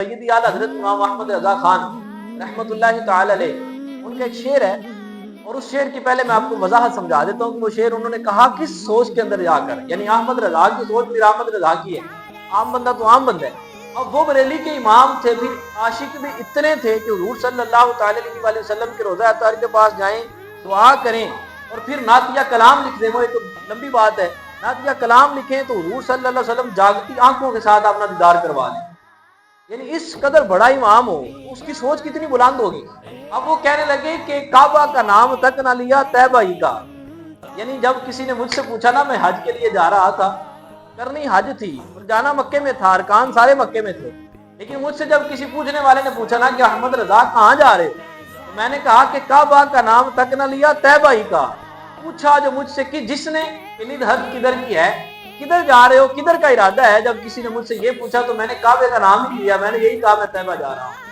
سیدی اعلیٰ حضرت امام احمد رضا خان رحمۃ اللہ تعالی علیہ، ان کا ایک شعر ہے، اور اس شعر کی پہلے میں آپ کو وضاحت سمجھا دیتا ہوں کہ وہ شعر انہوں نے کہا کس سوچ کے اندر جا کر، یعنی احمد رضا کی سوچ پھر احمد رضا کی ہے، عام بندہ تو عام بندہ ہے، اب وہ بریلی کے امام تھے، پھر عاشق بھی اتنے تھے کہ حضور صلی اللہ تعالی علیہ وسلم کے روضہ اطہر کے پاس جائیں، دعا کریں، اور پھر نعتیہ کلام لکھ دیں، وہ ایک لمبی بات ہے، نعتیہ کلام لکھیں تو حضور صلی اللہ علیہ وسلم جاگتی آنکھوں کے ساتھ اپنا دیدار کروا لیں، یعنی اس قدر بڑا امام ہو، اس کی سوچ کتنی بلند ہوگی۔ اب وہ کہنے لگے کہ کعبہ کا نام تک نہ لیا طیبہ ہی کا، یعنی جب کسی نے مجھ سے پوچھا نا، میں حج کے لیے جا رہا تھا، کرنی حج تھی اور جانا مکے میں تھا، ارکان سارے مکے میں تھے، لیکن مجھ سے جب کسی پوچھنے والے نے پوچھا نا کہ احمد رضا کہاں جا رہے، تو میں نے کہا کہ کعبہ کا نام تک نہ لیا طیبہ ہی کا۔ پوچھا جو مجھ سے کہ جس نے حج کدھر کی ہے، کدھر جا رہے ہو، کدھر کا ارادہ ہے، جب کسی نے مجھ سے یہ پوچھا تو میں نے کعبے کا نام ہی لیا، میں نے یہی کہا میں طیبہ جا رہا ہوں۔